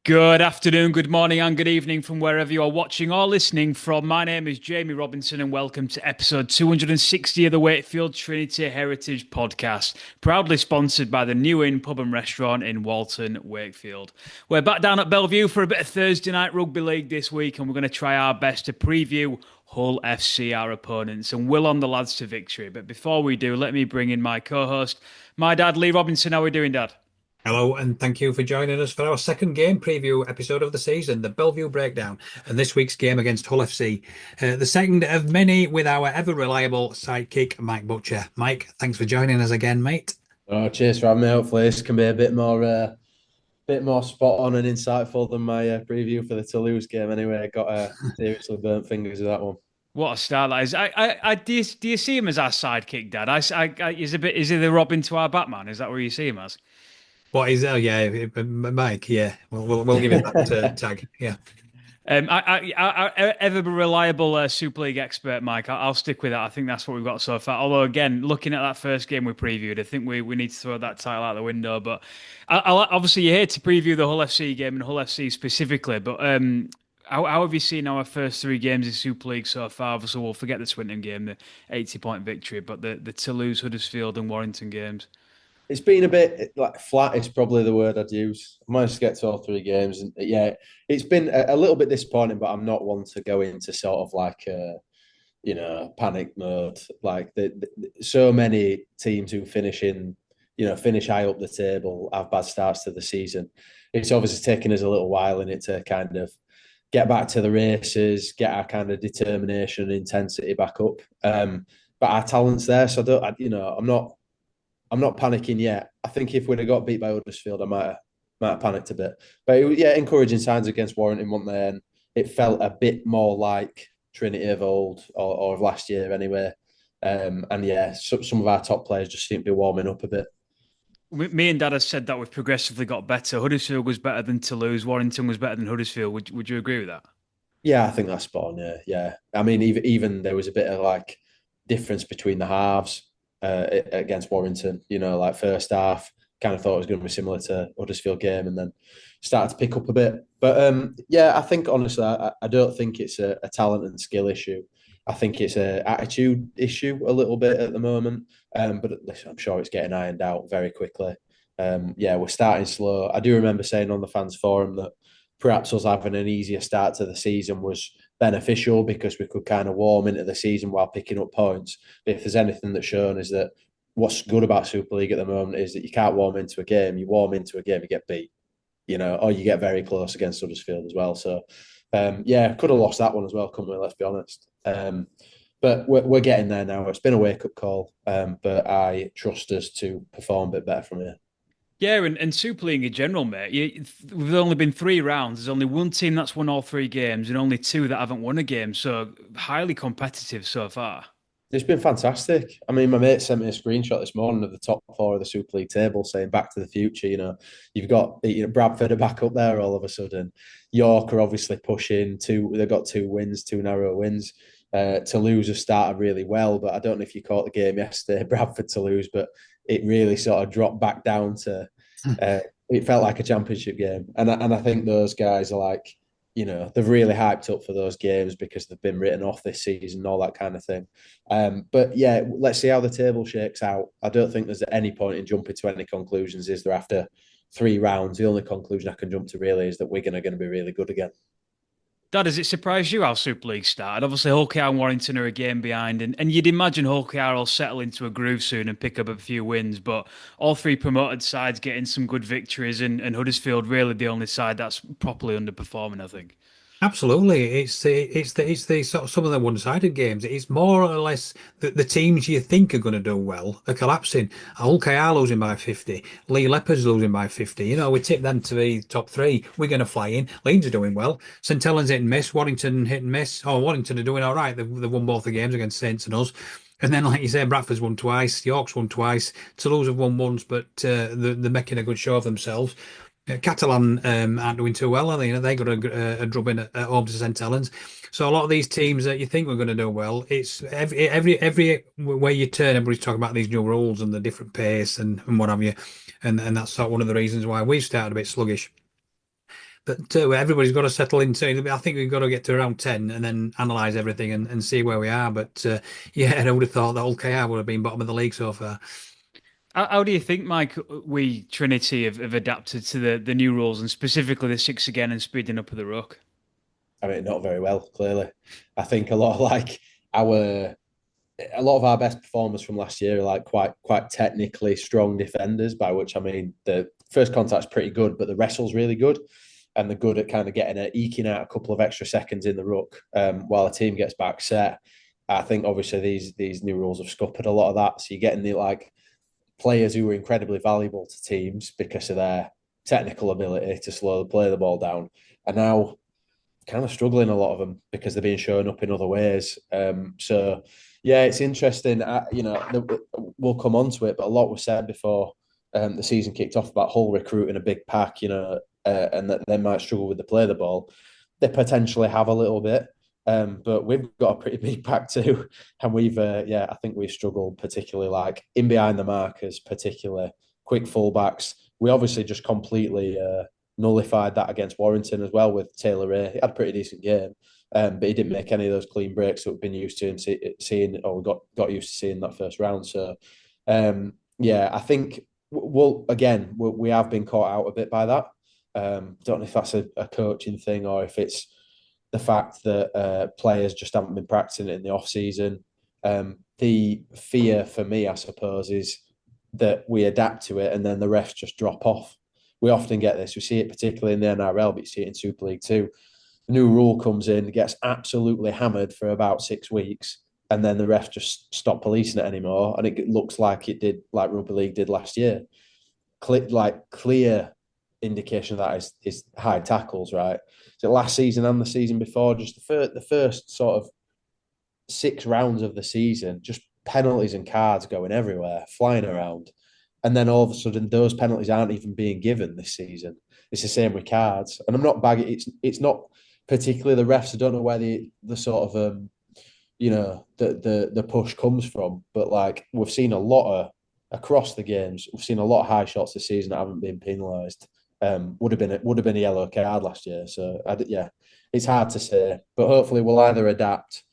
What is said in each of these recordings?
Good afternoon, good morning, and good evening from wherever you are watching or listening from. My name is Jamie Robinson, and welcome to episode 260 of the Wakefield Trinity Heritage Podcast, proudly sponsored by the New Inn Pub and Restaurant in Walton, Wakefield. We're back down at Bellevue for a bit of Thursday night rugby league this week, and we're going to try our best to preview Hull FC, our opponents, and will on the lads to victory. But before we do, let me bring in my co-host, my dad, Lee Robinson. How are we doing, Dad? Hello, and thank you for joining us for our second game preview episode of the season, the Bellevue Breakdown, and this week's game against Hull FC. The second of many with our ever reliable sidekick, Mike Butcher. Mike, thanks for joining us again, mate. Oh, cheers for having me. Hopefully, this can be a bit more spot on and insightful than my preview for the Toulouse game. Anyway, I got seriously burnt fingers with that one. What a start that is! Do you see him as our sidekick, Dad? He's a bit. Is he the Robin to our Batman? Is that where you see him as? What is? Oh yeah, Mike. Yeah, we'll give it that tag. Yeah. I ever reliable Super League expert, Mike. I'll stick with that. I think that's what we've got so far. Although, again, looking at that first game we previewed, I think we need to throw that title out the window. But obviously, you're here to preview the Hull FC game and Hull FC specifically. But how have you seen our first three games in Super League so far? Obviously, we'll forget the Swinton game, the 80-point victory, but the Toulouse, Huddersfield, and Warrington games. It's been a bit like flat is probably the word I'd use. I managed to get to all three games, and yeah, it's been a little bit disappointing. But I'm not one to go into sort of like panic mode. Like so many teams who finish high up the table have bad starts to the season. It's obviously taken us a little while in it to kind of get back to the races, get our kind of determination and intensity back up. But our talent's there, so I'm not panicking yet. I think if we'd have got beat by Huddersfield, I might have panicked a bit. But yeah, encouraging signs against Warrington, weren't there? And it felt a bit more like Trinity of old or of last year anyway. And yeah, some of our top players just seem to be warming up a bit. Me and Dad has said that we've progressively got better. Huddersfield was better than Toulouse. Warrington was better than Huddersfield. Would you agree with that? Yeah, I think that's spot on. Yeah, yeah. I mean, even there was a bit of like difference between the halves against Warrington. Like first half, kind of thought it was going to be similar to Huddersfield game, and then started to pick up a bit. But yeah, I think honestly, I don't think it's a talent and skill issue. I think it's an attitude issue a little bit at the moment. But listen, I'm sure it's getting ironed out very quickly. Yeah, we're starting slow. I do remember saying on the fans forum that perhaps us having an easier start to the season was beneficial because we could kind of warm into the season while picking up points. But if there's anything that's shown is that what's good about Super League at the moment is that you can't warm into a game. You warm into a game, you get beat, or you get very close against Huddersfield as well. So, yeah, could have lost that one as well, couldn't we? Let's be honest. But we're getting there now. It's been a wake-up call, but I trust us to perform a bit better from here. Yeah, and Super League in general, mate. We've only been three rounds. There's only one team that's won all three games, and only two that haven't won a game. So highly competitive so far. It's been fantastic. I mean, my mate sent me a screenshot this morning of the top four of the Super League table saying back to the future. You've got Bradford are back up there all of a sudden. York are obviously pushing two. They've got two wins, two narrow wins. Toulouse have started really well, but I don't know if you caught the game yesterday, Bradford Toulouse, but it really sort of dropped back down to. It felt like a championship game, and I think those guys are like, they've really hyped up for those games because they've been written off this season, all that kind of thing. But yeah, let's see how the table shakes out. I don't think there's any point in jumping to any conclusions. Is there after three rounds? The only conclusion I can jump to really is that Wigan are going to be really good again. Dad, has it surprised you how Super League started? Obviously, Hull KR and Warrington are a game behind, and you'd imagine Hull KR will settle into a groove soon and pick up a few wins. But all three promoted sides getting some good victories, and Huddersfield really the only side that's properly underperforming, I think. Absolutely, it's the sort of some of the one-sided games. It's more or less the teams you think are going to do well are collapsing. Hull KR losing by 50, Lee Leopards losing by 50. We tip them to the top three. We're going to fly in. Leeds are doing well. St Helens hit and miss. Warrington hit and miss. Oh, Warrington are doing all right. They've won both the games against Saints and us. And then, like you say, Bradford's won twice, York's won twice, Toulouse have won once, but they're making a good show of themselves. Catalan aren't doing too well, are they? They got a drubbing at home to St Helens. So a lot of these teams that you think were going to do well, it's every way you turn, everybody's talking about these new rules and the different pace and what have you, and that's sort of one of the reasons why we've started a bit sluggish. But everybody's got to settle into. I think we've got to get to around 10 and then analyse everything and see where we are. But yeah, I would have thought that old KR would have been bottom of the league so far. How do you think, Mike, we Trinity have adapted to the new rules and specifically the six again and speeding up of the ruck? I mean, not very well, clearly. I think a lot of our a lot of our best performers from last year are like quite technically strong defenders, by which I mean the first contact's pretty good, but the wrestle's really good. And they're good at kind of eking out a couple of extra seconds in the ruck while a team gets back set. I think obviously these new rules have scuppered a lot of that. So you're getting the like players who are incredibly valuable to teams because of their technical ability to slowly play the ball down. And now kind of struggling, a lot of them, because they're being shown up in other ways. So yeah, it's interesting. We'll come on to it, but a lot was said before the season kicked off about Hull recruiting a big pack, and that they might struggle with the play the ball. They potentially have a little bit, but we've got a pretty big pack too, and I think we've struggled particularly like in behind the markers, particularly quick fullbacks. We obviously just completely nullified that against Warrington as well with Taylor Ray. He had a pretty decent game, but he didn't make any of those clean breaks that we've been used to and seeing, or we got used to seeing that first round. So, I think we have been caught out a bit by that. Don't know if that's a coaching thing or if it's the fact that players just haven't been practicing it in the off season. The fear for me, I suppose, is that we adapt to it and then the refs just drop off. We often get this. We see it particularly in the NRL, but you see it in Super League too. A new rule comes in, gets absolutely hammered for about 6 weeks, and then the refs just stop policing it anymore. And it looks like it did, like Rugby League did last year. Clear indication of that is high tackles, right? So last season and the season before, just the first sort of 6 rounds of the season, just penalties and cards going everywhere, flying around. And then all of a sudden, those penalties aren't even being given this season. It's the same with cards. And I'm not bagging. It's not particularly the refs. I don't know where the sort of the push comes from. But like we've seen a lot of across the games, we've seen a lot of high shots this season that haven't been penalised. Would have been a yellow card last year. So it's hard to say. But hopefully we'll either adapt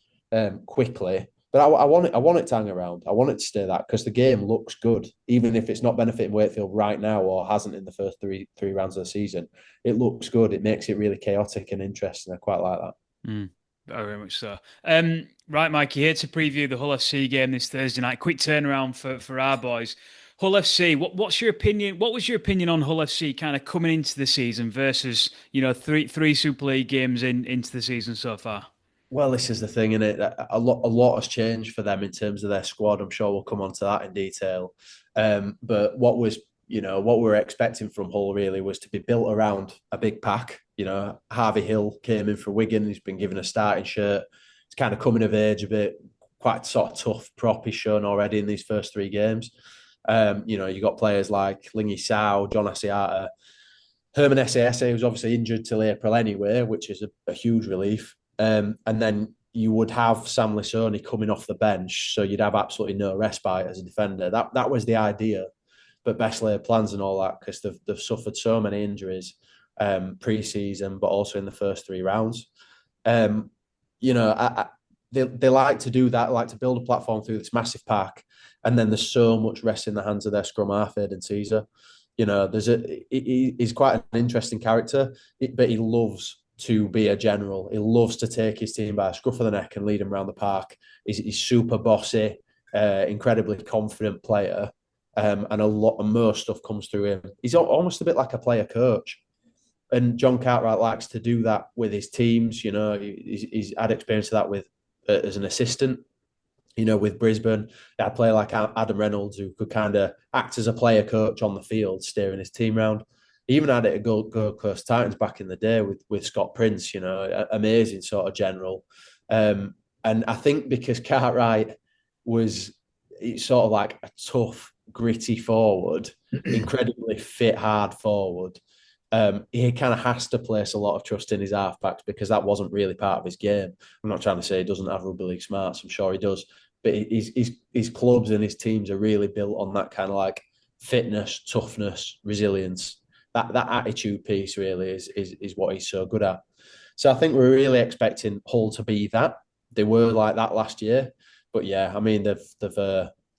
quickly. But I want it to hang around. I want it to stay that because the game looks good, even if it's not benefiting Wakefield right now or hasn't in the first three rounds of the season. It looks good. It makes it really chaotic and interesting. I quite like that. Very much so. Right, Mike, you're here to preview the Hull FC game this Thursday night. Quick turnaround for our boys. Hull FC, what's your opinion? What was your opinion on Hull FC kind of coming into the season versus three Super League games into the season so far? Well, this is the thing, innit? A lot has changed for them in terms of their squad. I'm sure we'll come on to that in detail. But what we were expecting from Hull really was to be built around a big pack. Harvey Hill came in for Wigan. He's been given a starting shirt. He's kind of coming of age a bit, quite sort of tough prop he's shown already in these first 3 games. You got players like Lingy Sao, John Asiata, Herman Asiata, who's obviously injured till April anyway, which is a huge relief. And then you would have Sam Lissoni coming off the bench, so you'd have absolutely no respite as a defender. That was the idea, but best laid plans and all that because they've suffered so many injuries pre-season, but also in the first 3 rounds. They like to do that, like to build a platform through this massive pack, and then there's so much rest in the hands of their scrum half, Aidan Caesar. He's quite an interesting character, but he loves to be a general. He loves to take his team by a scruff of the neck and lead them around the park. He's super bossy, incredibly confident player, and most stuff comes through him. He's almost a bit like a player coach. And John Cartwright likes to do that with his teams. He's had experience of that with as an assistant. With Brisbane, a player like Adam Reynolds who could kind of act as a player coach on the field, steering his team around. He even had it at Gold Coast Titans back in the day with Scott Prince, amazing sort of general. And I think because Cartwright it's sort of like a tough, gritty forward, incredibly fit, hard forward. He kind of has to place a lot of trust in his halfbacks because that wasn't really part of his game. I'm not trying to say he doesn't have rugby league smarts. I'm sure he does. But his clubs and his teams are really built on that kind of like fitness, toughness, resilience. that attitude piece really is what he's so good at. So I think we're really expecting Hull to be that. They were like that last year, but yeah, I mean they're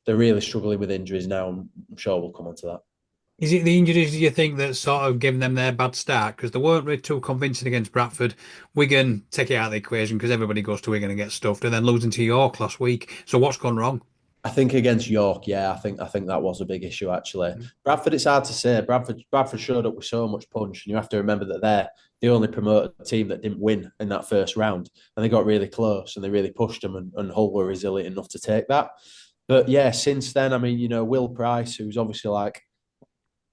really struggling with injuries now. I'm sure we'll come on to that. Is it the injuries, do you think, that's sort of given them their bad start? Because they weren't really too convincing against Bradford. Wigan, take it out of the equation because everybody goes to Wigan and gets stuffed, and then losing to York last week. So what's gone wrong? I think against York, yeah, I think that was a big issue actually. Bradford, it's hard to say. Bradford showed up with so much punch, and you have to remember that they're the only promoted team that didn't win in that first round, and they got really close and they really pushed them, and Hull were resilient enough to take that. But yeah, since then, I mean, Will Price, who's obviously like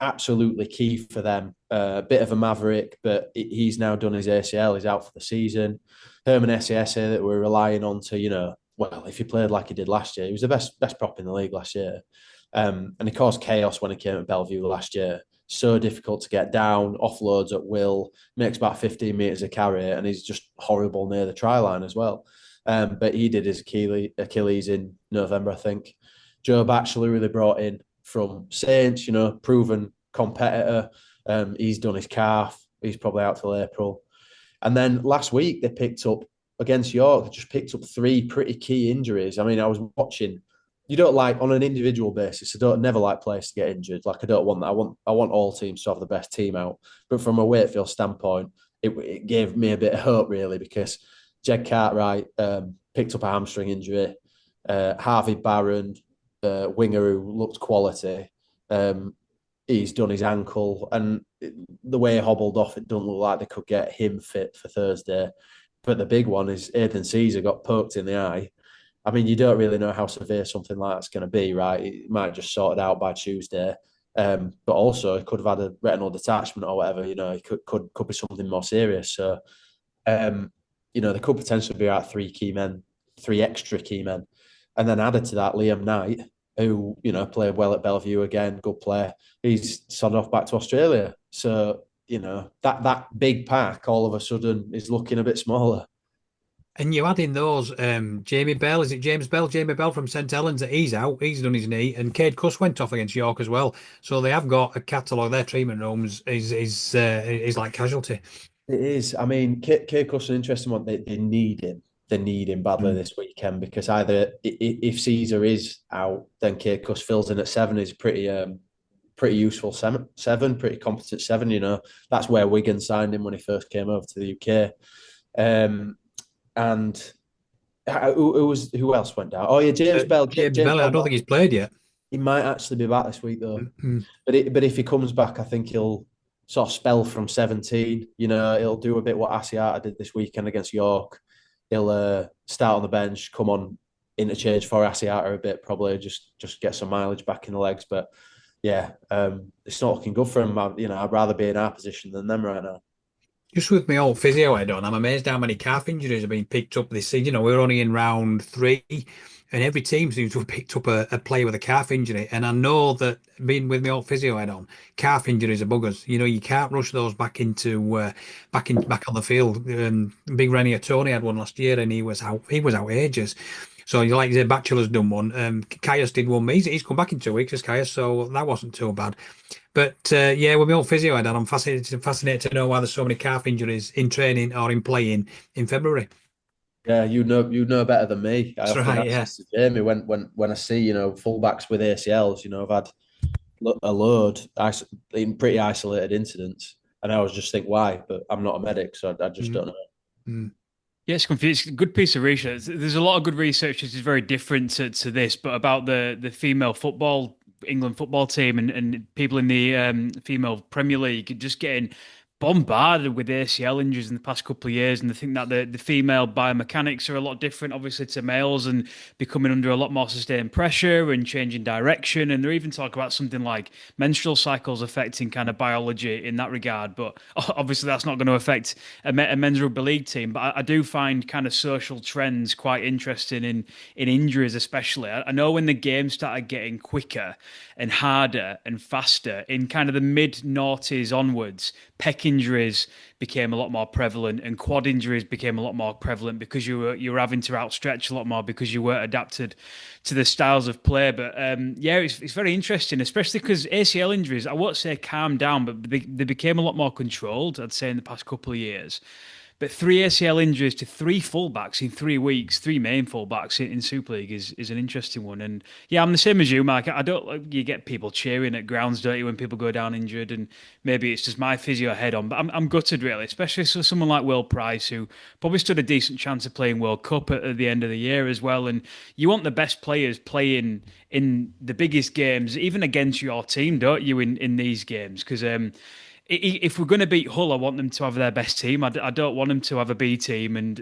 absolutely key for them. A bit of a maverick, but he's now done his ACL. He's out for the season. Herman Esiesa that we're relying on to, well, if he played like he did last year, he was the best prop in the league last year. And he caused chaos when he came at Bellevue last year. So difficult to get down, offloads at will, makes about 15 metres a carry, and he's just horrible near the try line as well. But he did his Achilles in November, I think. Joe Batchelor, who they brought in from Saints, proven competitor. He's done his calf. He's probably out till April. And then last week they picked up against York. They just picked up three pretty key injuries. I mean, I was watching. You don't like on an individual basis. I don't never like players to get injured. Like I don't want that. I want all teams to have the best team out. But from a Wakefield standpoint, it gave me a bit of hope really because Jed Cartwright picked up a hamstring injury. Harvey Barron, winger who looked quality. He's done his ankle, and the way he hobbled off, it doesn't look like they could get him fit for Thursday. But the big one is Aidan Caesar got poked in the eye. I mean, you don't really know how severe something like that's going to be, right? It might just sort it out by Tuesday. But also, it could have had a retinal detachment or whatever. It could be something more serious. So, there could potentially be out three extra key men, and then added to that, Liam Knight, who played well at Bellevue again, good player. He's sod off back to Australia. So that big pack all of a sudden is looking a bit smaller. And you add in those, Jamie Bell, is it James Bell? Jamie Bell from St Helens, that he's out, he's done his knee, and Cade Cuss went off against York as well. So they have got a catalogue. Their treatment rooms is like casualty. It is. I mean, Kate Cuss an interesting one. They need him. They need him badly this weekend because either if Caesar is out, then Kate Cuss fills in at seven. Is pretty useful seven, pretty competent seven. That's where Wigan signed him when he first came over to the UK. And who else went down? Oh yeah, James Bell. James Bell, I don't think he's played yet. He might actually be back this week though. Mm-hmm. But if he comes back, I think he'll sort of spell from 17. He'll do a bit what Asiata did this weekend against York. He'll start on the bench, come on interchange for Asiata a bit, probably just get some mileage back in the legs. But yeah, it's not looking good for him. I'd rather be in our position than them right now. Just with my old physio head on, I'm amazed how many calf injuries have been picked up this season. We're only in round 3, and every team seems to have picked up a player with a calf injury. And I know that being with my old physio head on, calf injuries are buggers. You can't rush those back into back on the field. Big Renier Tony had one last year, and he was out. He was out ages. So you like say, Bachelor's done one. Caius did one. He's come back in 2 weeks as Caius, so that wasn't too bad. But yeah, with my old physio head on, I'm fascinated to know why there's so many calf injuries in training or in playing in February. Yeah, you know better than me. I That's often right. ask Yeah. this to Jamie when I see fullbacks with ACLs. I've had a load in pretty isolated incidents, and I always just think why, but I'm not a medic, so I just don't know. Mm. Yeah, it's a good piece of research. There's a lot of good research which is very different to this, but about the female football, England football team and people in the female Premier League just getting bombarded with ACL injuries in the past couple of years. And I think that the female biomechanics are a lot different, obviously, to males and becoming under a lot more sustained pressure and changing direction. And they're even talking about something like menstrual cycles affecting kind of biology in that regard. But obviously, that's not going to affect a men's rugby league team. But I do find kind of social trends quite interesting in injuries, especially. I know when the game started getting quicker and harder and faster in kind of the mid noughties onwards, pecking injuries became a lot more prevalent, and quad injuries became a lot more prevalent because you were having to outstretch a lot more because you weren't adapted to the styles of play. But yeah, it's very interesting, especially because ACL injuries, I won't say calmed down, but they became a lot more controlled, I'd say, in the past couple of years. But three ACL injuries to three fullbacks in 3 weeks, three main fullbacks in Super League is an interesting one. And yeah, I'm the same as you, Mike. I don't like you get people cheering at grounds, don't you, when people go down injured, and maybe it's just my physio head on. But I'm gutted really, especially for someone like Will Price, who probably stood a decent chance of playing World Cup at the end of the year as well. And you want the best players playing in the biggest games, even against your team, don't you, in these games? Because if we're going to beat Hull, I want them to have their best team. I don't want them to have a B team, and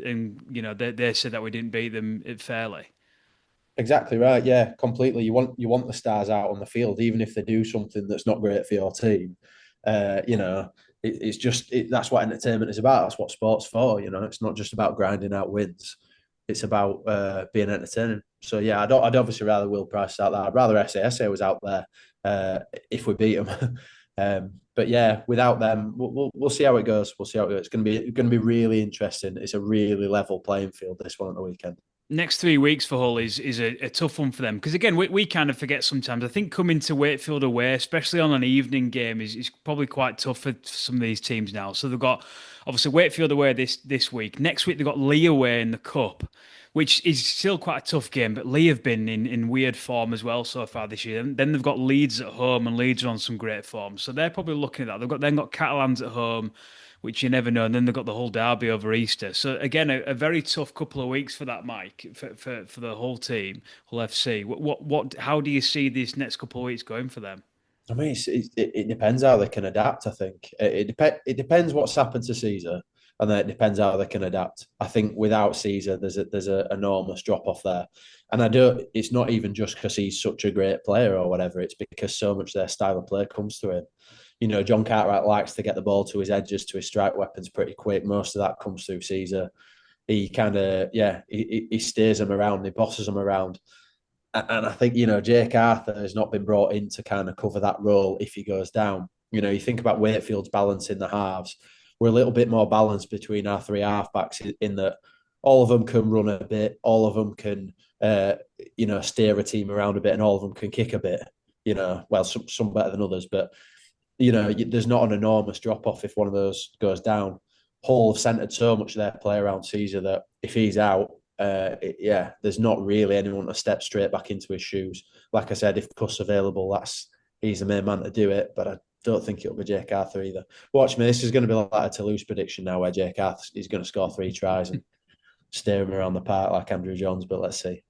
they said that we didn't beat them fairly. Exactly right. Yeah, completely. You want the stars out on the field, even if they do something that's not great for your team. It's just that's what entertainment is about. That's what sport's for. It's not just about grinding out wins. It's about being entertaining. So yeah, I'd obviously rather Will Price out there. I'd rather SA was out there if we beat them. But yeah, without them, we'll see how it goes. We'll see how it goes. It's going to be really interesting. It's a really level playing field, this one on the weekend. Next 3 weeks for Hull is a tough one for them because again we kind of forget sometimes. I think coming to Wakefield away, especially on an evening game, is probably quite tough for some of these teams now. So they've got obviously Wakefield away this week. Next week they've got Lee away in the cup, which is still quite a tough game. But Lee have been in weird form as well so far this year. And then they've got Leeds at home, and Leeds are on some great form. So they're probably looking at that. They've got Catalans at home, which you never know. And then they've got the whole derby over Easter. So again, a very tough couple of weeks for that, Mike, for the whole team, Hull FC. How do you see these next couple of weeks going for them? I mean, it depends how they can adapt. I think it depends what's happened to Caesar, and then it depends how they can adapt. I think without Caesar, there's a enormous drop off there, and I don't. It's not even just because he's such a great player or whatever. It's because so much their style of play comes to him. John Cartwright likes to get the ball to his edges, to his strike weapons pretty quick. Most of that comes through Caesar. He kind of, yeah, he steers them around, he bosses them around. And I think, Jake Arthur has not been brought in to kind of cover that role if he goes down. You think about Wakefield's balance in the halves. We're a little bit more balanced between our three halfbacks in that all of them can run a bit, all of them can, steer a team around a bit, and all of them can kick a bit. Well, some better than others, but there's not an enormous drop off if one of those goes down. Hull have centred so much of their play around Caesar that if he's out, there's not really anyone to step straight back into his shoes. Like I said, if Cuss available, he's the main man to do it. But I don't think it'll be Jake Arthur either. Watch me, this is going to be like a Toulouse prediction now, where Jake Arthur is going to score 3 tries and steer him around the park like Andrew Jones. But let's see.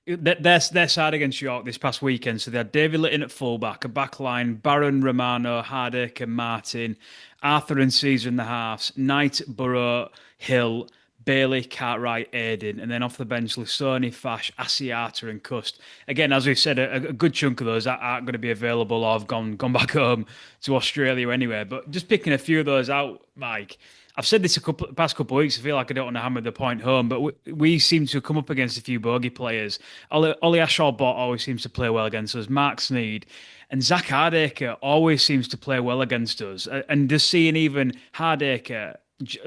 Their side against York this past weekend. So they had David Litton at fullback, a back line, Barron, Romano, Hardacre, Martin, Arthur and Caesar in the halves, Knight, Burrow, Hill, Bailey, Cartwright, Aiden, and then off the bench, Lusoni, Fash, Asiata, and Cust. Again, as we've said, a good chunk of those aren't going to be available or have gone back home to Australia anyway. But just picking a few of those out, Mike. I've said this past couple of weeks. I feel like I don't want to hammer the point home, but we seem to come up against a few bogey players. Ollie Ashall-Bott always seems to play well against us. Mark Sneed and Zach Hardacre always seems to play well against us. And just seeing even Hardacre,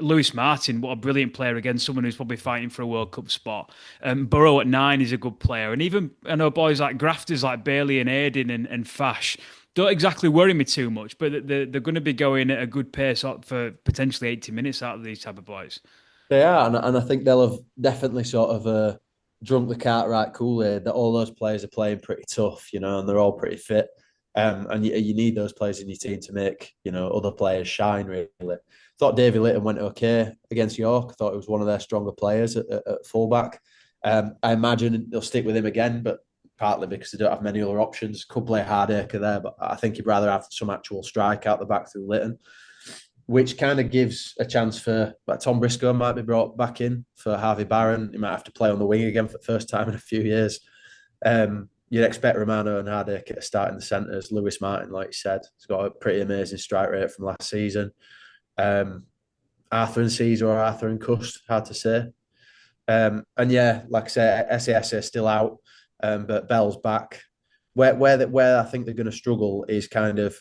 Lewis Martin, what a brilliant player against someone who's probably fighting for a World Cup spot. Burrow at 9 is a good player. And even, I know boys like grafters like Bailey and Aiden and Fash don't exactly worry me too much, but they're going to be going at a good pace for potentially 80 minutes out of these type of boys. They are, and I think they'll have definitely sort of drunk the Cartwright Kool-Aid that all those players are playing pretty tough, and they're all pretty fit. And you need those players in your team to make, other players shine, really. Thought David Litton went okay against York. I thought he was one of their stronger players at fullback. I imagine they'll stick with him again, but partly because they don't have many other options. Could play Hardacre there, but I think he'd rather have some actual strike out the back through Litton, which kind of gives a chance for Tom Briscoe might be brought back in for Harvey Barron. He might have to play on the wing again for the first time in a few years. You'd expect Romano and Hardacre to start in the centres. Lewis Martin, like you said, has got a pretty amazing strike rate from last season. Arthur and Caesar or Arthur and Cust, hard to say. And yeah, like I say, SAS is still out, but Bell's back. Where I think they're going to struggle is kind of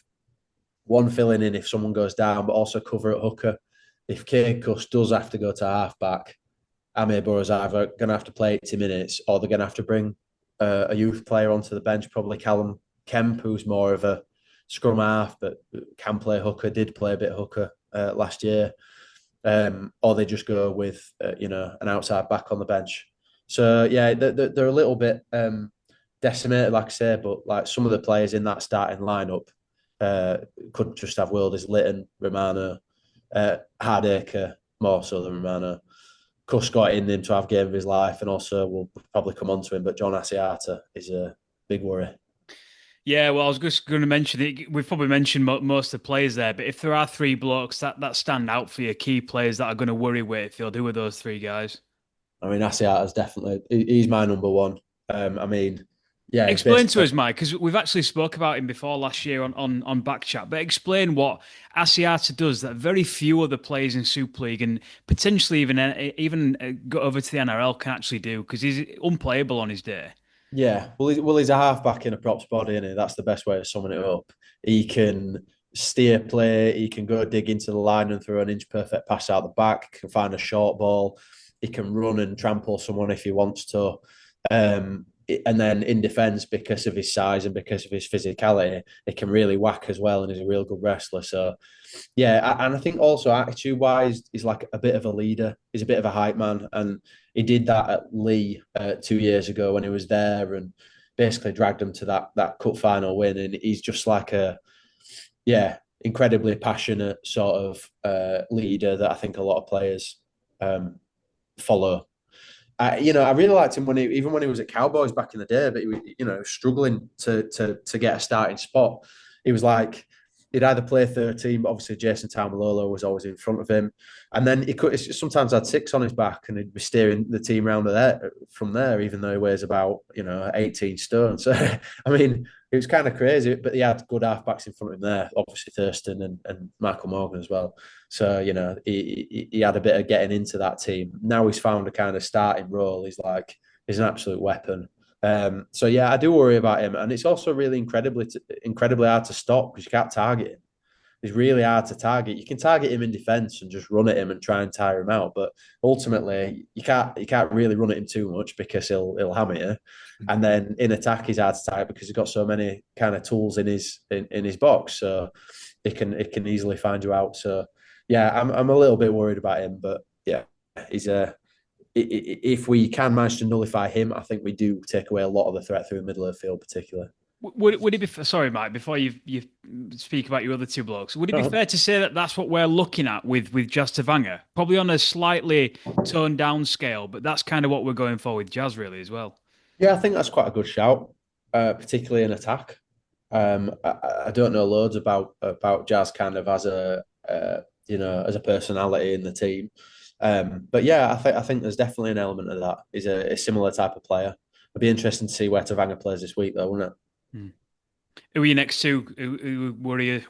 one filling in if someone goes down, but also cover at hooker. If Kirkus does have to go to halfback, Amir Burroughs either going to have to play 80 minutes or they're going to have to bring a youth player onto the bench, probably Callum Kemp, who's more of a scrum half, but can play hooker, did play a bit of hooker last year. Or they just go with, an outside back on the bench. So, yeah, they're a little bit decimated, like I say, but like some of the players in that starting lineup could just have worldies. Litton, Romano, Hardacre, more so than Romano. Cuss got in him to have game of his life, and also we'll probably come on to him, but John Asiata is a big worry. Yeah, well, I was just going to mention it. We've probably mentioned most of the players there, but if there are three blokes that stand out for you, key players that are going to worry Wakefield, who are those three guys? I mean, Asiata's definitely, he's my number one. I mean, yeah, he's Explain to basically, us, Mike, because we've actually spoke about him before last year on Backchat. But explain what Asiata does that very few other players in Super League and potentially even go over to the NRL can actually do, because he's unplayable on his day. yeah. Well, he's a halfback in a props body, isn't he? That's the best way of summing it up. He can steer play. He can go dig into the line and throw an inch perfect pass out the back. He can find a short ball. He can run and trample someone if he wants to. And then in defence, because of his size and because of his physicality, he can really whack as well, and he's a real good wrestler. So, yeah, and I think also attitude-wise, he's like a bit of a leader. He's a bit of a hype man, and he did that at Lee 2 years ago when he was there, and basically dragged him to that cup final win. And he's just like incredibly passionate sort of leader that I think a lot of players follow. I really liked him even when he was at Cowboys back in the day, but he was, struggling to get a starting spot. He was like, he'd either play 13, but obviously Jason Taumalolo was always in front of him. And then he could sometimes had 6 on his back and he'd be steering the team around from there, even though he weighs about, 18 stone. So, I mean, it was kind of crazy, but he had good halfbacks in front of him there, obviously Thurston and Michael Morgan as well. So, he had a bit of getting into that team. Now he's found a kind of starting role. He's an absolute weapon. So yeah, I do worry about him, and it's also really incredibly hard to stop because you can't target him. It's really hard to target. You can target him in defence and just run at him and try and tire him out, but ultimately you can't really run at him too much because he'll hammer you. And then in attack, he's hard to target because he's got so many kind of tools in his box, so it can easily find you out. So yeah, I'm a little bit worried about him, but yeah, he's a. If we can manage to nullify him, I think we do take away a lot of the threat through the middle of the field, particularly. Would it be sorry, Mike? Before you speak about your other two blokes, would it be fair to say that that's what we're looking at with Jazz Tavanga? Probably on a slightly toned down scale, but that's kind of what we're going for with Jazz, really, as well. Yeah, I think that's quite a good shout, particularly in attack. I don't know loads about Jazz kind of as as a personality in the team. But yeah, I think there's definitely an element of that. He's a similar type of player. It'd be interesting to see where Tavanga plays this week, though, wouldn't it? Who are you next to? Who were you?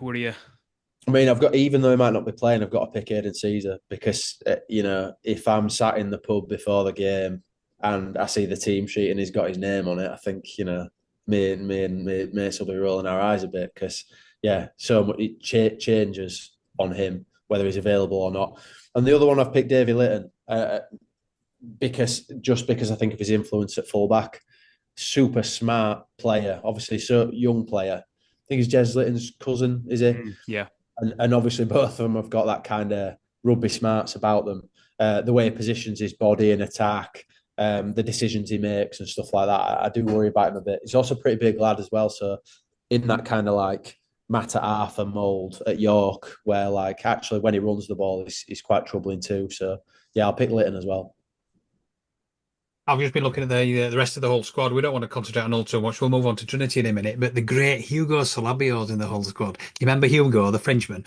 I mean, even though he might not be playing, I've got to pick Aidan Caesar because if I'm sat in the pub before the game and I see the team sheet and he's got his name on it, I think me and mates will be rolling our eyes a bit because so much it changes on him whether he's available or not. And the other one I've picked Davy Litton because I think of his influence at fullback. Super smart player, obviously so young player. I think he's Jez Litton's cousin, is he? Yeah. And obviously both of them have got that kind of rugby smarts about them. The way he positions his body in attack, the decisions he makes and stuff like that. I do worry about him a bit. He's also a pretty big lad as well. So in that kind of like Matt Arthur mould at York, where like actually when he runs the ball, he's quite troubling too. So yeah, I'll pick Litton as well. I've just been looking at the rest of the whole squad. We don't want to concentrate on all too much. We'll move on to Trinity in a minute. But the great Hugo Solabio's in the whole squad. Do you remember Hugo, the Frenchman?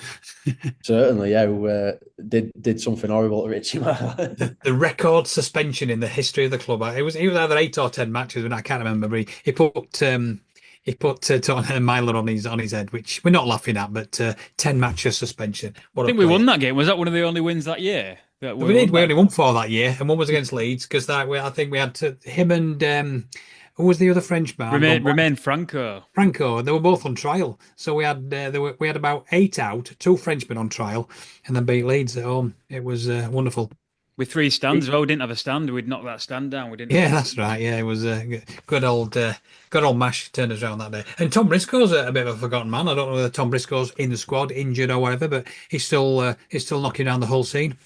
Certainly, yeah. Who did something horrible to Richie Marler. the record suspension in the history of the club. He was either 8 or 10 matches, and I can't remember. But he put Tottenham Myler on his head, which we're not laughing at. But 10 matches suspension. I think we won that game. Was that one of the only wins that year? We only won 4 that year, and one was against Leeds because I think we had him and Who was the other Frenchman? I've gone blank. Remain Franco Franco. They were both on trial, so we had about 8 out, 2 Frenchmen on trial, and then beat Leeds at home. It was wonderful. with 3 stands. Oh, we didn't have a stand. We'd knocked that stand down. We didn't have Yeah, a that's stand. right. Yeah, it was good old mash turned us around that day. And Tom Briscoe's a bit of a forgotten man. I don't know whether Tom Briscoe's in the squad, injured or whatever, but he's still knocking down the whole scene.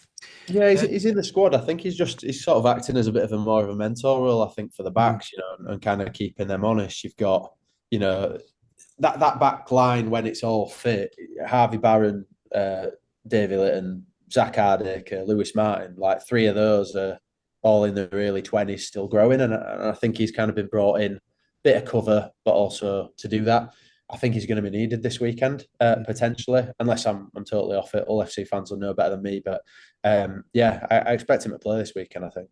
Yeah, Uh, he's in the squad. I think he's sort of acting as a bit of a more of a mentor role, I think, for the mm, backs, and kind of keeping them honest. You've got, you know, that back line when it's all fit, Harvey Barron, Davy Litton, Zach Hardacre, Lewis Martin, like three of those are all in their early 20s, still growing. And I think he's kind of been brought in, bit of cover, but also to do that. I think he's going to be needed this weekend, potentially, unless I'm totally off it. All FC fans will know better than me. But yeah, I expect him to play this weekend, I think.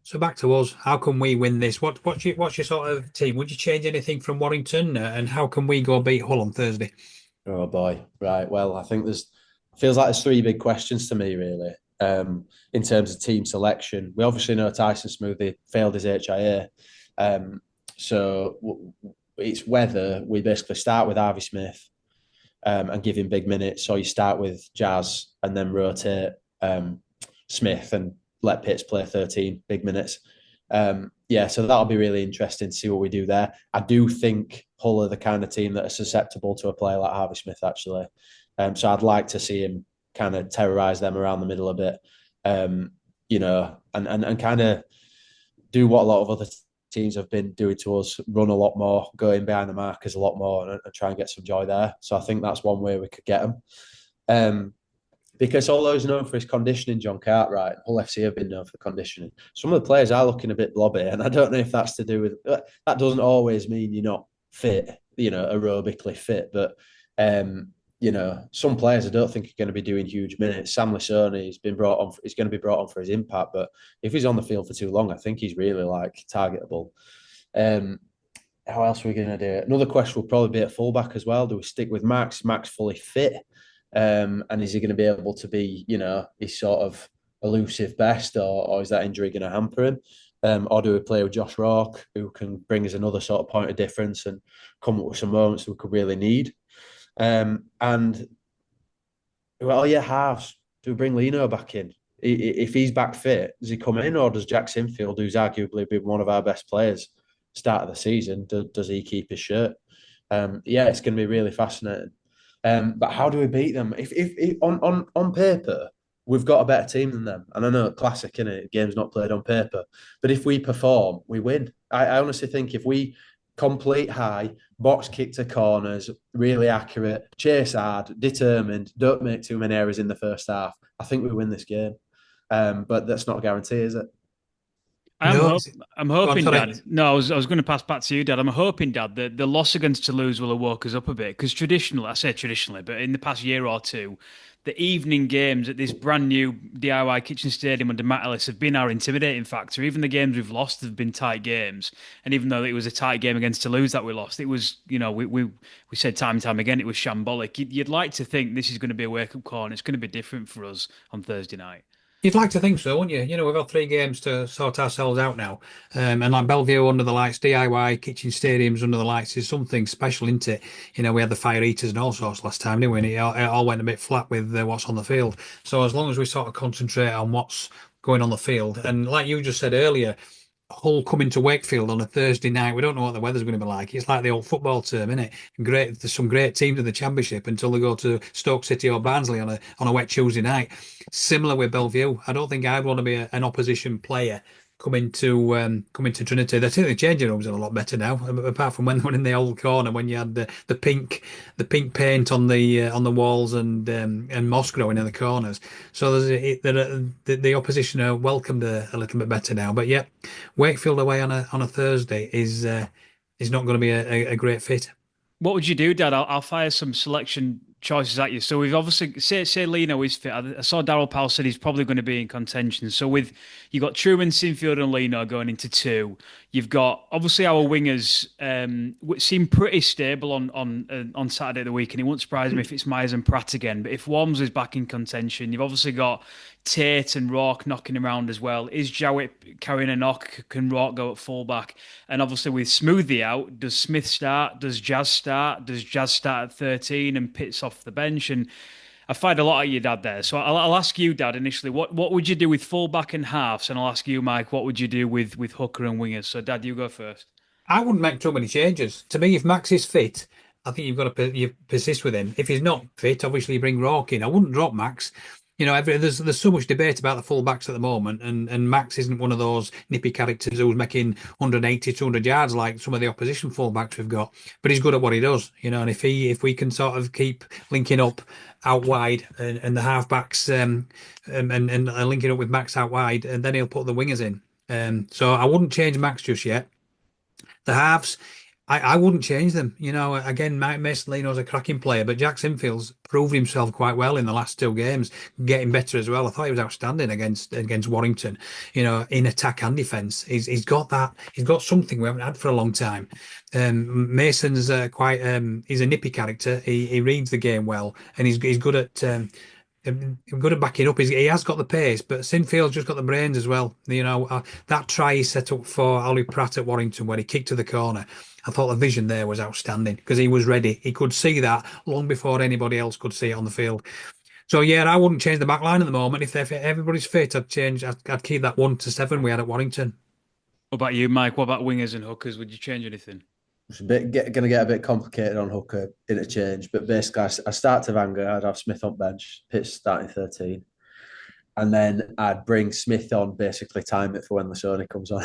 so back to us. How can we win this? What's your sort of team? Would you change anything from Warrington? And how can we go beat Hull on Thursday? Oh boy, right. Well, I think feels like there's three big questions to me really. In terms of team selection, we obviously know Tyson Smoothie failed his HIA, so it's whether we basically start with Harvey Smith and give him big minutes, or you start with Jazz and then rotate Smith and let Pitts play 13 big minutes. Yeah, so that'll be really interesting to see what we do there. I do think Hull are the kind of team that are susceptible to a player like Harvey Smith, actually. So I'd like to see him kind of terrorise them around the middle a bit, and kind of do what a lot of other teams have been doing to us, run a lot more, go in behind the markers a lot more and try and get some joy there. So I think that's one way we could get them. Because although he's known for his conditioning, John Cartwright, Hull FC have been known for conditioning. Some of the players are looking a bit blobby, and I don't know if that's to do with that. Doesn't always mean you're not fit, aerobically fit, but some players I don't think are going to be doing huge minutes. Sam Lissoni has been brought on. He's going to be brought on for his impact, but if he's on the field for too long, I think he's really targetable. How else are we going to do it? Another question will probably be at fullback as well. Do we stick with Max? Max fully fit, and is he going to be able to be, his sort of elusive best, or is that injury going to hamper him? Or do we play with Josh Rourke, who can bring us another sort of point of difference and come up with some moments we could really need? And well, yeah, halves. Do we bring Lino back in? If he's back fit, does he come in, or does Jack Sinfield, who's arguably been one of our best players, start of the season, does he keep his shirt? Yeah, it's going to be really fascinating. But how do we beat them? If on paper we've got a better team than them, and I know classic, innit? Game's not played on paper, but if we perform, we win. I honestly think if we complete high, box kick to corners, really accurate, chase hard, determined, don't make too many errors in the first half, I think we win this game. But that's not a guarantee, is it? No, I'm go on, hoping, sorry. Dad. No, I was going to pass back to you, Dad. I'm hoping, Dad, that the loss against Toulouse will have woke us up a bit because traditionally, I say traditionally, but in the past year or two, the evening games at this brand new DIY kitchen stadium under Matt Ellis have been our intimidating factor. Even the games we've lost have been tight games, and even though it was a tight game against Toulouse that we lost, it was, we said time and time again it was shambolic. You'd like to think this is going to be a wake up call, and it's going to be different for us on Thursday night. You'd like to think so, wouldn't you? We've got 3 games to sort ourselves out now. And like Bellevue under the lights, DIY kitchen stadiums under the lights is something special, isn't it? We had the fire eaters and all sorts last time, didn't we? And it all went a bit flat with what's on the field. So as long as we sort of concentrate on what's going on the field, and like you just said earlier, Hull coming to Wakefield on a Thursday night. We don't know what the weather's going to be like. It's like the old football term, isn't it? Great. There's some great teams in the Championship until they go to Stoke City or Barnsley on a wet Tuesday night. Similar with Bellevue. I don't think I'd want to be an opposition player coming to Trinity. I think the changing rooms are a lot better now. Apart from when they were in the old corner, when you had the pink paint on the walls and moss growing in the corners. So the opposition are welcomed a little bit better now. But yeah, Wakefield away on a Thursday is not going to be a great fit. What would you do, Dad? I'll fire some selection choices at you. So we've obviously say Lino is fit. I saw Darryl Powell said he's probably going to be in contention. So with you got Truman, Sinfield, and Lino going into two. You've got obviously our wingers seem pretty stable on Saturday of the week, and it won't surprise me if it's Myers and Pratt again. But if Worms is back in contention, you've obviously got Tate and Rourke knocking around as well. Is Jowett carrying a knock? Can Rourke go at fullback? And obviously with Smoothie out, does Smith start? Does Jazz start? Does Jazz start at 13 and Pitts off the bench? And I find a lot of your dad there. So I'll ask you, Dad, initially, what would you do with fullback and halves? And I'll ask you, Mike, what would you do with hooker and wingers? So, Dad, you go first. I wouldn't make too many changes. To me, if Max is fit, I think you've got to you persist with him. If he's not fit, obviously you bring Rourke in. I wouldn't drop Max. There's so much debate about the full backs at the moment, and Max isn't one of those nippy characters who's making 180, 200 yards like some of the opposition full backs we've got. But he's good at what he does, and if we can sort of keep linking up out wide and the half backs and linking up with Max out wide, and then he'll put the wingers in. So I wouldn't change Max just yet. The halves, I wouldn't change them. Again, Mike Mason-Lino's a cracking player, but Jack Sinfield's proved himself quite well in the last two games, getting better as well. I thought he was outstanding against Warrington, in attack and defence. He's got that. He's got something we haven't had for a long time. Mason's he's a nippy character. He reads the game well, and he's good at good at backing up. He has got the pace, but Sinfield's just got the brains as well. That try he set up for Ollie Pratt at Warrington where he kicked to the corner. I thought the vision there was outstanding because he was ready. He could see that long before anybody else could see it on the field. So yeah, I wouldn't change the back line at the moment. If everybody's fit, I'd keep that 1-7 we had at Warrington. What about you, Mike? What about wingers and hookers? Would you change anything? It's going to get a bit complicated on hooker interchange, but basically, I start Tavanga. I'd have Smith on bench, Pitts starting 13, and then I'd bring Smith on. Basically, time it for when Lasoni comes on.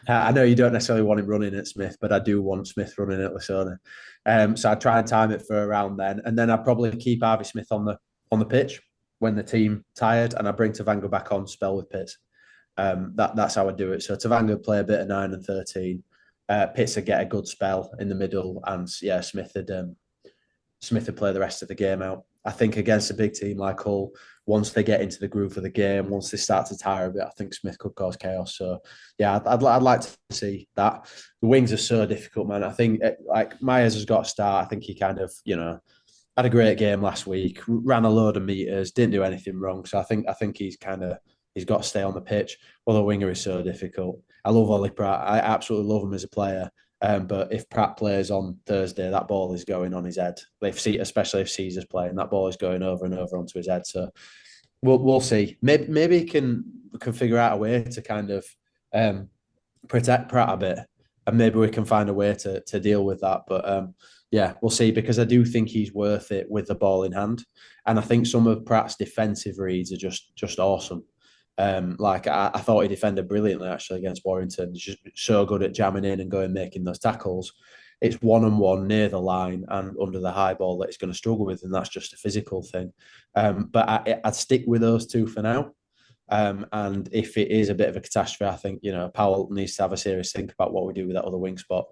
I know you don't necessarily want him running at Smith, but I do want Smith running at Lasoni. So I'd try and time it for around then, and then I'd probably keep Harvey Smith on the pitch when the team tired, and I bring Tavanga back on spell with Pitts. That's how I do it. So Tavanga would play a bit of 9 and 13. Pitts would get a good spell in the middle, and yeah, Smith would play the rest of the game out. I think against a big team like Hull, once they get into the groove of the game, once they start to tire a bit, I think Smith could cause chaos. So yeah, I'd like to see that. The wings are so difficult, man. I think like Myers has got a start. I think he kind of had a great game last week, ran a load of meters, didn't do anything wrong. So I think he's got to stay on the pitch. Well, the winger is so difficult. I love Ollie Pratt. I absolutely love him as a player. But if Pratt plays on Thursday, that ball is going on his head. Especially if Caesar's playing, that ball is going over and over onto his head. So we'll see. Maybe he can figure out a way to kind of protect Pratt a bit, and maybe we can find a way to deal with that. But yeah, we'll see, because I do think he's worth it with the ball in hand, and I think some of Pratt's defensive reads are just awesome. I thought he defended brilliantly actually against Warrington. He's just so good at jamming in and going making those tackles. It's 1-on-1 near the line and under the high ball that he's going to struggle with, and that's just a physical thing. But I'd stick with those two for now. And if it is a bit of a catastrophe, I think Powell needs to have a serious think about what we do with that other wing spot.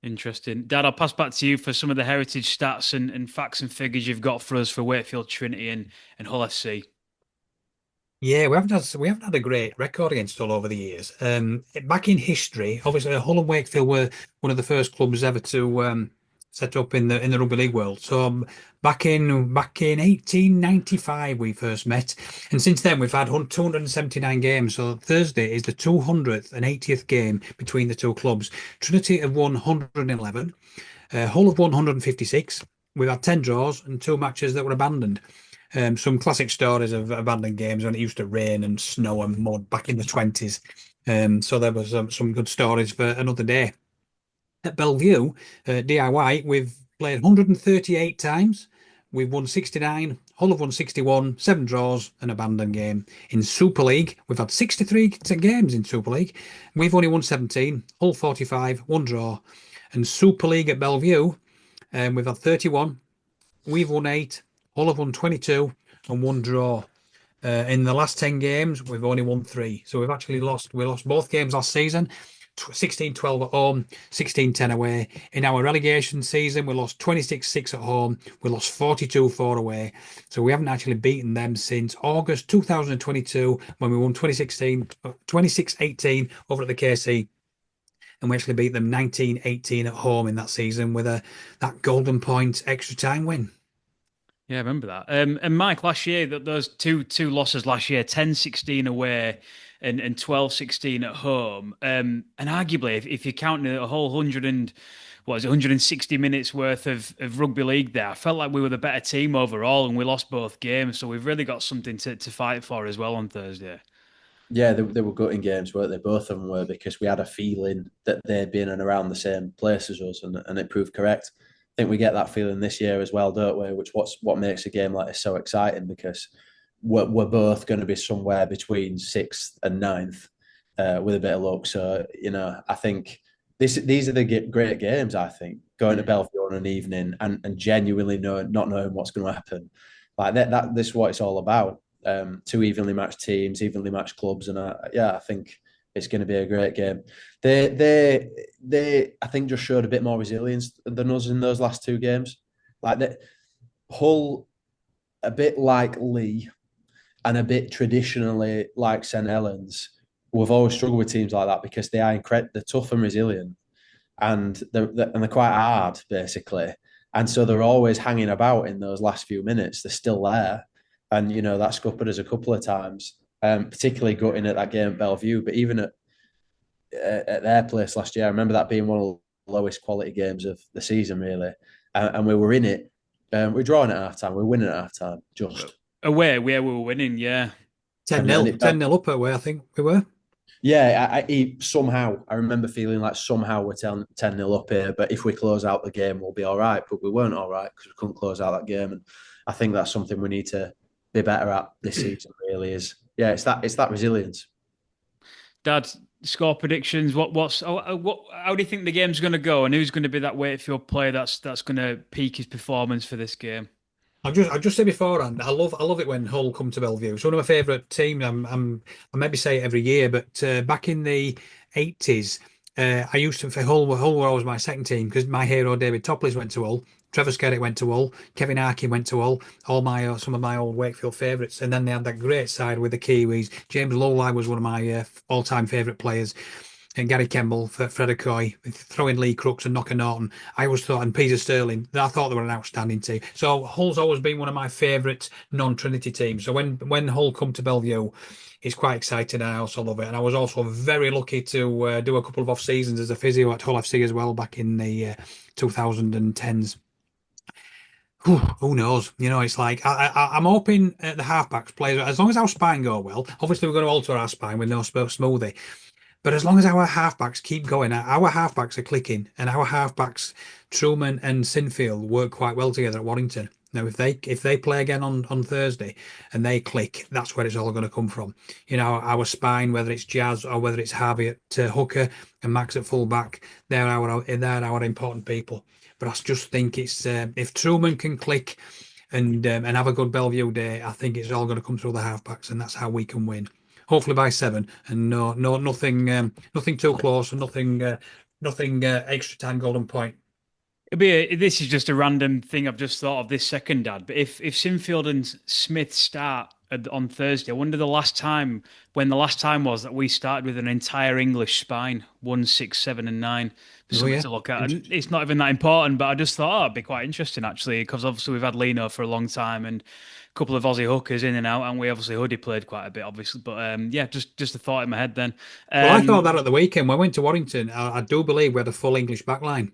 Interesting. Dad, I'll pass back to you for some of the heritage stats and facts and figures you've got for us for Wakefield, Trinity and Hull FC. Yeah, we haven't had a great record against Hull over the years. Back in history, obviously Hull and Wakefield were one of the first clubs ever to set up in the rugby league world. So back in 1895 we first met, and since then we've had 279 games. So Thursday is the 280th game between the two clubs. Trinity have won 111, Hull have won 156. We've had 10 draws and 2 matches that were abandoned. Some classic stories of abandoned games when it used to rain and snow and mud back in the 20s. So there was some good stories for another day. At Bellevue, DIY, we've played 138 times. We've won 69. Hull have won 61, 7 draws, an abandoned game. In Super League, we've had 63 games in Super League. We've only won 17. Hull 45, 1 draw. And Super League at Bellevue, we've had 31. We've won 8. Hull have won 22 and 1 draw. In the last 10 games, we've only won 3. So we've actually lost. We lost both games last season. 16-12 at home, 16-10 away. In our relegation season, we lost 26-6 at home. We lost 42-4 away. So we haven't actually beaten them since August 2022 when we won 26-18 over at the KC. And we actually beat them 19-18 at home in that season with that golden point extra time win. Yeah, I remember that. And Mike, last year, those two losses last year, 10-16 away and 12-16 at home. And arguably, if you're counting a whole 100 and what was it, 160 minutes worth of rugby league there, I felt like we were the better team overall and we lost both games. So we've really got something to fight for as well on Thursday. Yeah, they were gutting games, weren't they? Both of them were because we had a feeling that they'd been in and around the same place as us, and it proved correct. I think we get that feeling this year as well, don't we? Which what makes a game like this so exciting because we're both going to be somewhere between sixth and ninth with a bit of luck. So I think these are the great games. I think going to Bellevue on an evening and genuinely not knowing what's going to happen, like this is what it's all about. Two evenly matched teams, evenly matched clubs, and I think it's going to be a great game. They I think just showed a bit more resilience than us in those last two games. Hull, a bit like Lee, and a bit traditionally like St Helens. We've always struggled with teams like that because they're tough and resilient, and they're quite hard basically, and so they're always hanging about in those last few minutes. They're still there. And that scuppered us a couple of times, particularly gutting at that game at Bellevue. But even at their place last year, I remember that being one of the lowest quality games of the season, really. And we were in it. We're drawing at half time. We're winning at half time, just Away, where we were winning, yeah. 10-0, 10-0 up away, I think we were. Yeah, I remember feeling like somehow we're 10-0 up here, but if we close out the game, we'll be all right. But we weren't all right because we couldn't close out that game. And I think that's something we need to be better at this season, really it's that resilience. Dad, score predictions. How do you think the game's going to go, and who's going to be that Wakefield player that's going to peak his performance for this game? I just say beforehand, I love it when Hull come to Bellevue. It's one of my favourite teams. I maybe say it every year, but back in the 80s, I used to for Hull. Hull were always my second team because my hero David Topless went to Hull. Trevor Skerritt went to Hull. Kevin Arkin went to Hull. Some of my old Wakefield favourites, and then they had that great side with the Kiwis. James Lowline was one of my all-time favourite players. And Gary Kemble, Fred Okoye, throwing Lee Crooks and Knocker Norton. I always thought, and Peter Sterling, I thought they were an outstanding team. So Hull's always been one of my favourite non-Trinity teams. So when Hull come to Bellevue, it's quite exciting and I also love it. And I was also very lucky to do a couple of off seasons as a physio at Hull FC as well back in the 2010s. Who knows? It's like I'm hoping the halfbacks players, as long as our spine go well. Obviously, we're going to alter our spine with no smoothie. But as long as our halfbacks keep going, our halfbacks are clicking, and our halfbacks, Truman and Sinfield, work quite well together at Warrington. Now, if they play again on Thursday and they click, that's where it's all going to come from. Our spine, whether it's Jazz or whether it's Harvey at hooker and Max at fullback, they're our important people. But I just think it's if Truman can click and have a good Bellevue day, I think it's all going to come through the halfbacks, and that's how we can win. Hopefully by 7, and nothing too close, and nothing extra time golden point. This is just a random thing I've just thought of this second, Dad. But if Sinfield and Smith start on Thursday, I wonder when the last time was that we started with an entire English spine, 1, 6, 7, and 9. Something to look at. And it's not even that important, but I just thought it'd be quite interesting actually, because obviously we've had Lino for a long time and a couple of Aussie hookers in and out, and we obviously Hoodie played quite a bit, obviously. But just a thought in my head then. Well, I thought that at the weekend when I went to Warrington. I do believe we had a full English backline.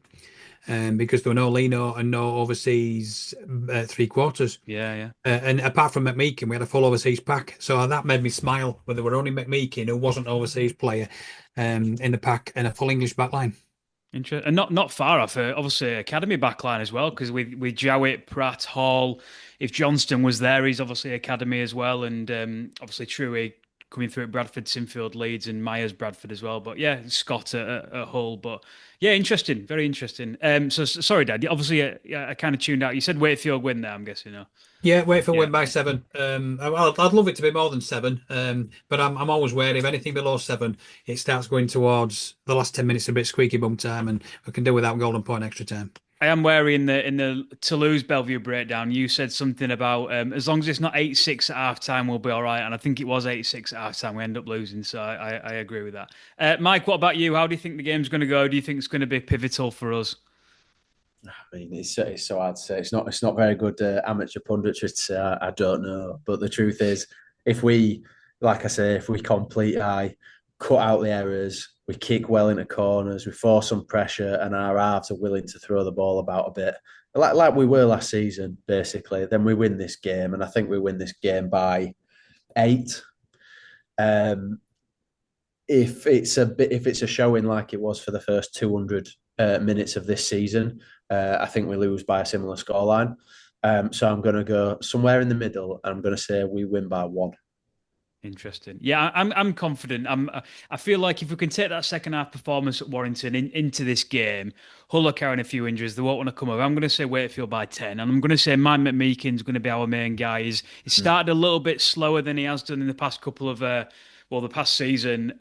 Because there were no Lino and no overseas three quarters. Yeah. And apart from McMeekin, we had a full overseas pack. So that made me smile when there were only McMeekin, who wasn't an overseas player, in the pack, and a full English backline. Interesting, and not far off. Obviously, academy backline as well, because with Jowett, Pratt, Hall. If Johnston was there, he's obviously academy as well, and obviously Truey, coming through at Bradford, Sinfield, Leeds, and Myers, Bradford as well. But yeah, Scott at Hull. But yeah, interesting, very interesting. Sorry, Dad. Obviously, I kind of tuned out. You said Wakefield win there. I'm guessing, no? Yeah, wait for Yeah. win by 7. I'd love it to be more than 7. But I'm always wary. If anything below 7, it starts going towards the last 10 minutes a bit squeaky bum time, and we can do without golden point extra time. I am wary in the Toulouse Bellevue breakdown. You said something about as long as it's not 8-6 at halftime, we'll be all right. And I think it was 8-6 at halftime. We end up losing, so I agree with that. Mike, what about you? How do you think the game's going to go? Do you think it's going to be pivotal for us? I mean, it's so hard to say. It's not very good amateur punditry to say. I don't know, but the truth is, if we, like I say, if we complete high, cut out the errors, we kick well into corners, we force some pressure, and our halves are willing to throw the ball about a bit, like we were last season, basically, then we win this game, and I think we win this game by 8. Um, if it's a showing like it was for the first 200 minutes of this season, I think we lose by a similar scoreline. So I'm going to go somewhere in the middle, and I'm going to say we win by 1. Interesting. Yeah, I'm confident. I feel like if we can take that second half performance at Warrington into this game, Hull are carrying a few injuries. They won't want to come over. I'm going to say Wakefield by 10, and I'm going to say Mike McMeekin's going to be our main guy. He started a little bit slower than he has done in the past couple of the past season.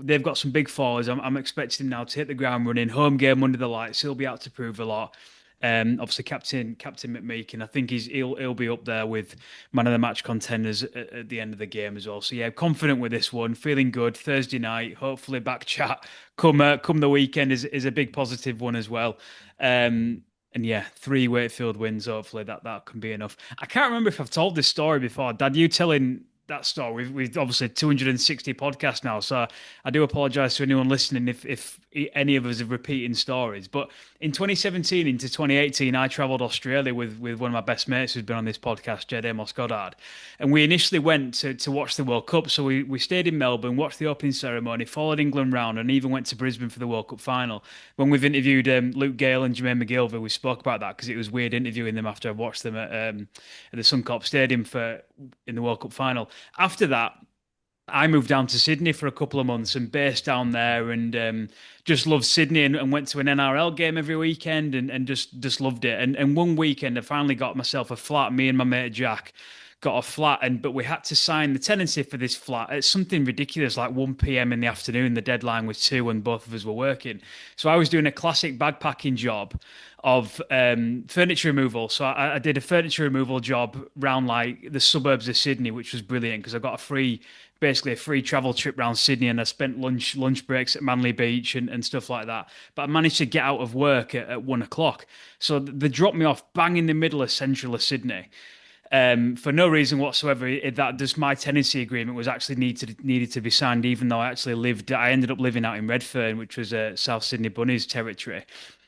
They've got some big forwards. I'm expecting him now to hit the ground running. Home game under the lights. He'll be out to prove a lot. Obviously, Captain McMeekin. I think he'll be up there with man of the match contenders at the end of the game as well. So yeah, confident with this one, feeling good. Thursday night, hopefully back chat come the weekend is a big positive one as well. And yeah, 3 Wakefield wins. Hopefully that can be enough. I can't remember if I've told this story before. Dad, you telling that story? We've obviously 260 podcasts now, so I do apologise to anyone listening if any of us are repeating stories. But in 2017 into 2018, I travelled Australia with one of my best mates who's been on this podcast, Jed Amos Goddard, and we initially went to watch the World Cup. So we stayed in Melbourne, watched the opening ceremony, followed England round, and even went to Brisbane for the World Cup final. When we've interviewed Luke Gale and Jermaine McGilvey, we spoke about that because it was weird interviewing them after I watched them at the Suncorp Stadium in the World Cup final. After that, I moved down to Sydney for a couple of months and based down there, and just loved Sydney, and went to an NRL game every weekend, and just loved it. And one weekend I finally got myself a flat. Me and my mate Jack got a flat, but we had to sign the tenancy for this flat at something ridiculous like 1 p.m. in the afternoon. The deadline was 2 and both of us were working. So I was doing a classic backpacking job of furniture removal. So I did a furniture removal job around like the suburbs of Sydney, which was brilliant because I got basically a free travel trip around Sydney, and I spent lunch breaks at Manly Beach and stuff like that. But I managed to get out of work at 1 o'clock. So they dropped me off bang in the middle of central of Sydney. For no reason whatsoever. That just my tenancy agreement was actually needed to be signed, even though I ended up living out in Redfern, which was South Sydney Bunnies territory.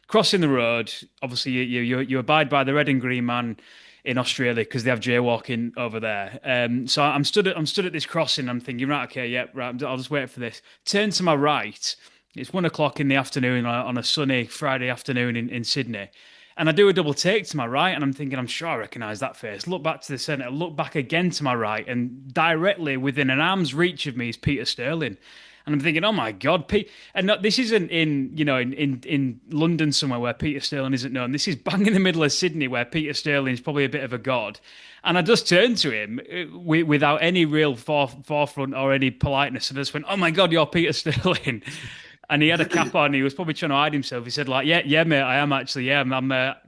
Crossing the road, obviously you abide by the red and green man in Australia because they have jaywalking over there. So I'm stood at this crossing. I'm thinking, right, okay, yeah, right. I'll just wait for this. Turn to my right. It's 1 o'clock in the afternoon on a sunny Friday afternoon in Sydney. And I do a double take to my right, and I'm thinking, I'm sure I recognise that face. Look back to the centre, look back again to my right, and directly within an arm's reach of me is Peter Sterling. And I'm thinking, oh my God, Pete. And no, this isn't in London somewhere where Peter Sterling isn't known. This is bang in the middle of Sydney where Peter Sterling is probably a bit of a god. And I just turned to him without any real forefront or any politeness. And I just went, oh my God, you're Peter Sterling. And he had a cap on. He was probably trying to hide himself. He said, like, yeah, mate, I am actually. Yeah,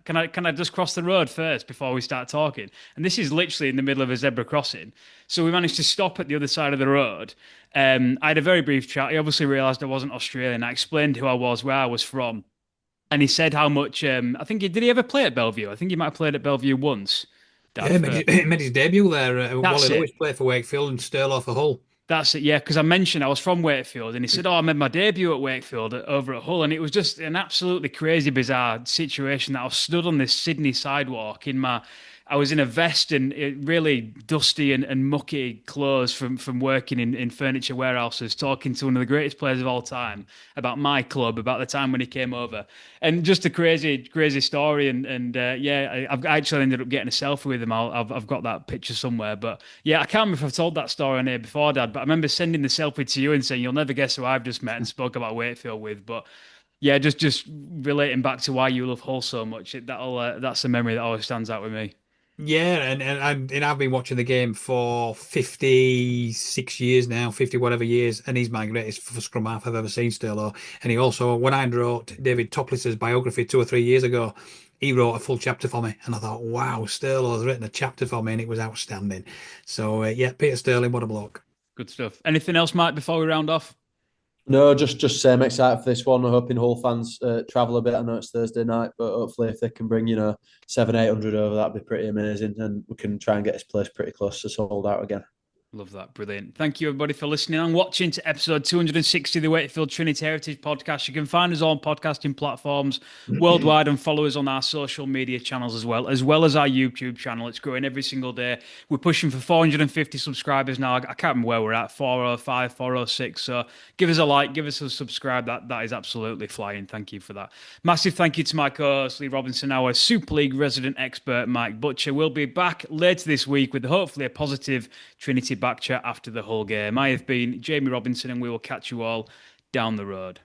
can I just cross the road first before we start talking? And this is literally in the middle of a zebra crossing. So we managed to stop at the other side of the road. I had a very brief chat. He obviously realised I wasn't Australian. I explained who I was, where I was from. And he said how much, I think, did he ever play at Bellevue? I think he might have played at Bellevue once. Yeah, made his debut there. Wally it. Lewis played for Wakefield and Stirling for Hull. That's it, yeah, because I mentioned I was from Wakefield, and he said, oh, I made my debut at Wakefield over at Hull, and it was just an absolutely crazy, bizarre situation that I was stood on this Sydney sidewalk I was in a vest and really dusty and mucky clothes from working in furniture warehouses, talking to one of the greatest players of all time about my club, about the time when he came over, and just a crazy story. And I've actually ended up getting a selfie with him. I've got that picture somewhere, but yeah, I can't remember if I've told that story on here before, Dad. But I remember sending the selfie to you and saying, "You'll never guess who I've just met and spoke about Wakefield with." But yeah, just relating back to why you love Hull so much, that's a memory that always stands out with me. Yeah, and I've been watching the game for 56 years now, 50 whatever years, and he's my greatest scrum half I've ever seen still. Though. And he also, when I wrote David Topless's biography 2 or 3 years ago, he wrote a full chapter for me, and I thought, wow, Stirling has written a chapter for me, and it was outstanding. So yeah, Peter Sterling, what a bloke. Good stuff. Anything else, Mike, before we round off? No, just same excited for this one. I'm hoping Hull fans travel a bit. I know it's Thursday night, but hopefully if they can bring 700-800 over, that'd be pretty amazing, and we can try and get this place pretty close to sold out again. Love that. Brilliant. Thank you, everybody, for listening and watching to episode 260 of the Wakefield Trinity Heritage Podcast. You can find us on podcasting platforms worldwide and follow us on our social media channels as well as our YouTube channel. It's growing every single day. We're pushing for 450 subscribers now. I can't remember where we're at, 405, 406. So give us a like, give us a subscribe. That is absolutely flying. Thank you for that. Massive thank you to my co-host, Lee Robinson, our Super League resident expert, Mike Butcher. We'll be back later this week with hopefully a positive Trinity back chat after the whole game. I have been Jamie Robinson, and we will catch you all down the road.